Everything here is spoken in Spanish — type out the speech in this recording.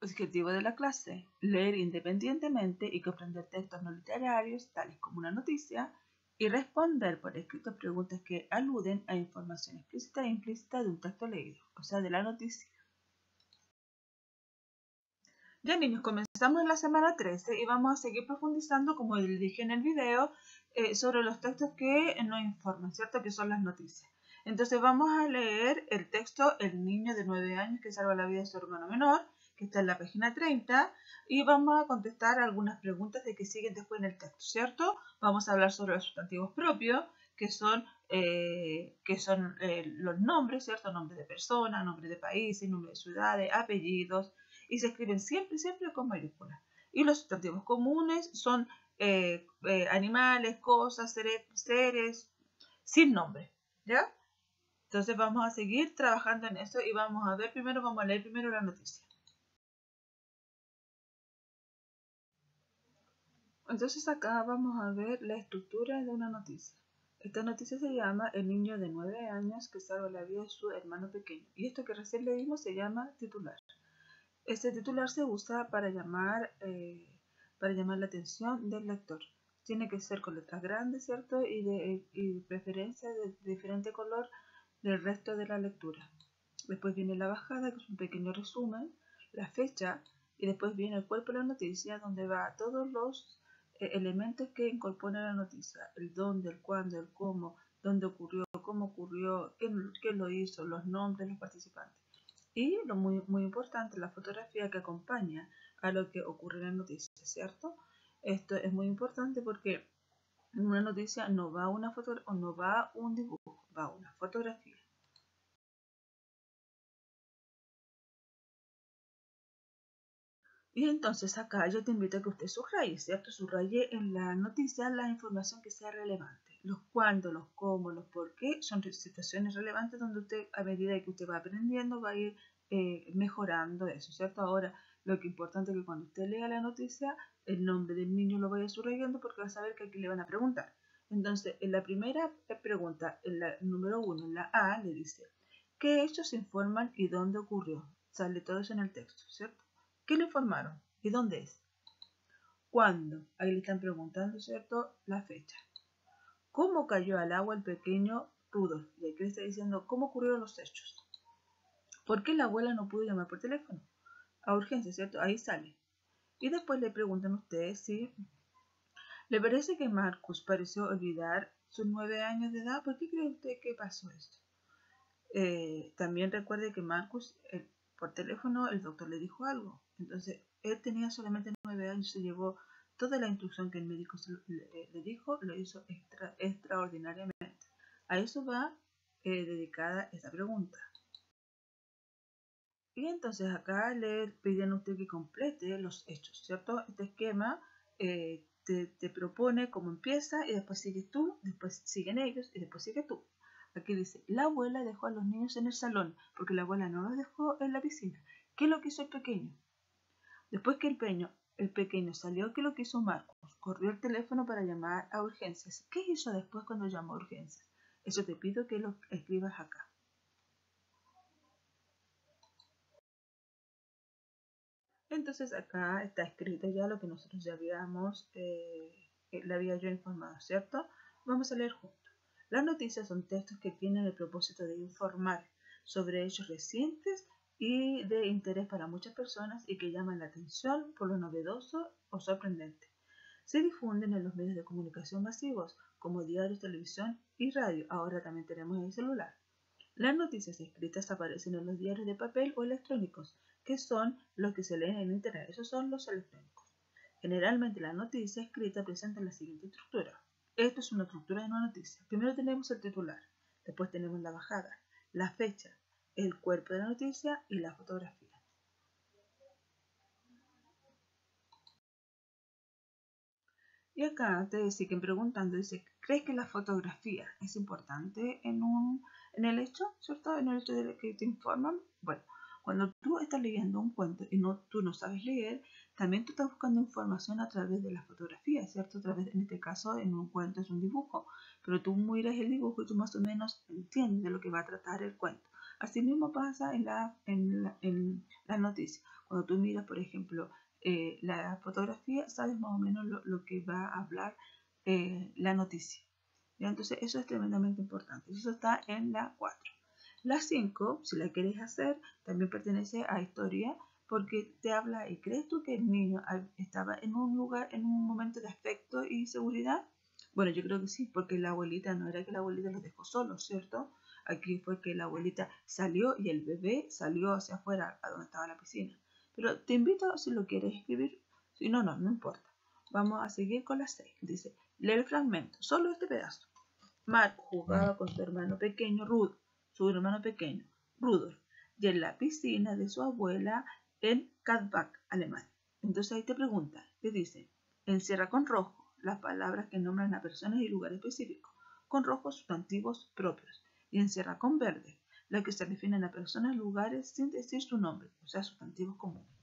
Objetivo de la clase: leer independientemente y comprender textos no literarios, tales como una noticia, y responder por escrito preguntas que aluden a información explícita e implícita de un texto leído, o sea, de la noticia. Ya, niños, comenzamos en la semana 13 y vamos a seguir profundizando, como les dije en el video, sobre los textos que nos informan, ¿cierto? Que son las noticias. Entonces vamos a leer el texto El niño de 9 años que salva la vida de su hermano menor, que está en la página 30, y vamos a contestar algunas preguntas de que siguen después en el texto, ¿cierto? Vamos a hablar sobre los sustantivos propios, que son los nombres, ¿cierto? Nombres de personas, nombres de países, nombres de ciudades, apellidos, y se escriben siempre con mayúsculas. Y los sustantivos comunes son animales, cosas, seres sin nombre, ¿ya? Entonces vamos a seguir trabajando en eso y vamos a leer primero la noticia. Entonces acá vamos a ver la estructura de una noticia. Esta noticia se llama El niño de 9 años que salva la vida de su hermano pequeño. Y esto que recién leímos se llama titular. Este titular se usa para llamar la atención del lector. Tiene que ser con letras grandes, ¿cierto? Y de preferencia de diferente color del resto de la lectura. Después viene la bajada, que es un pequeño resumen, la fecha, y después viene el cuerpo de la noticia, donde va todos los elementos que incorpora la noticia: el dónde, el cuándo, el cómo, dónde ocurrió, cómo ocurrió, quién lo hizo, los nombres de los participantes. Y lo muy importante, la fotografía que acompaña a lo que ocurre en la noticia, ¿cierto? Esto es muy importante porque en una noticia no va una foto o no va un dibujo, va una fotografía. Y entonces acá yo te invito a que usted subraye, ¿cierto? Subraye en la noticia la información que sea relevante. Los cuándo, los cómo, los por qué son situaciones relevantes donde usted, a medida que usted va aprendiendo, va a ir mejorando eso, ¿cierto? Ahora, lo que es importante es que cuando usted lea la noticia, el nombre del niño lo vaya subrayando porque va a saber que aquí le van a preguntar. Entonces, en la primera pregunta, en la número 1, en la A, le dice: ¿qué hechos informan y dónde ocurrió? Sale todo eso en el texto, ¿cierto? ¿Qué le informaron? ¿Y dónde es? ¿Cuándo? Ahí le están preguntando, ¿cierto? La fecha. ¿Cómo cayó al agua el pequeño Rudolf? Y aquí le está diciendo cómo ocurrieron los hechos. ¿Por qué la abuela no pudo llamar por teléfono? A urgencia, ¿cierto? Ahí sale. Y después le preguntan a ustedes si le parece que Marcus pareció olvidar sus 9 años de edad. ¿Por qué cree usted que pasó esto? También recuerde que Marcus, por teléfono, el doctor le dijo algo. Entonces, él tenía solamente 9 años, se llevó toda la instrucción que el médico le dijo, lo hizo extraordinariamente. A eso va dedicada esa pregunta. Y entonces acá le piden a usted que complete los hechos, ¿cierto? Este esquema te propone cómo empieza y después sigues tú, después siguen ellos y después sigues tú. Aquí dice: la abuela dejó a los niños en el salón porque la abuela no los dejó en la piscina. ¿Qué es lo que hizo el pequeño? Después que el pequeño salió, ¿qué es lo que hizo Marcos? Corrió el teléfono para llamar a urgencias. ¿Qué hizo después cuando llamó a urgencias? Eso te pido que lo escribas acá. Entonces acá está escrito ya lo que nosotros ya le había yo informado, ¿cierto? Vamos a leer juntos. Las noticias son textos que tienen el propósito de informar sobre hechos recientes y de interés para muchas personas y que llaman la atención por lo novedoso o sorprendente. Se difunden en los medios de comunicación masivos como diarios, televisión y radio. Ahora también tenemos el celular. Las noticias escritas aparecen en los diarios de papel o electrónicos, que son los que se leen en Internet. Esos son los electrónicos. Generalmente la noticia escrita presenta la siguiente estructura. Esto es una estructura de una noticia. Primero tenemos el titular, después tenemos la bajada, la fecha, el cuerpo de la noticia y la fotografía. Y acá te siguen preguntando, dice: ¿crees que la fotografía es importante en el hecho, ¿cierto? En el hecho de que te informan. Bueno, cuando tú estás leyendo un cuento y tú no sabes leer, también tú estás buscando información a través de la fotografía, ¿cierto? En este caso, en un cuento es un dibujo, pero tú miras el dibujo y tú más o menos entiendes de lo que va a tratar el cuento. Asimismo pasa en las noticia. Cuando tú miras, por ejemplo, la fotografía, sabes más o menos lo que va a hablar la noticia. ¿Ya? Entonces eso es tremendamente importante. Eso está en la 4. La 5, si la quieres hacer, también pertenece a historia porque te habla y crees tú que el niño estaba en un lugar, en un momento de afecto y seguridad. Bueno, yo creo que sí, porque la abuelita no era que la abuelita los dejó solos, ¿cierto? Aquí fue que la abuelita salió y el bebé salió hacia afuera, a donde estaba la piscina. Pero te invito, si lo quieres escribir, si no, no importa. Vamos a seguir con la 6. Dice, lee el fragmento, solo este pedazo. Mark jugaba con su hermano pequeño, Rudolf, y en la piscina de su abuela en Kadbach, Alemania. Entonces ahí te pregunta, te dice, encierra con rojo las palabras que nombran a personas y lugares específicos, con rojo sustantivos propios, y encierra con verde las que se refieren a personas y lugares sin decir su nombre, o sea, sustantivos comunes.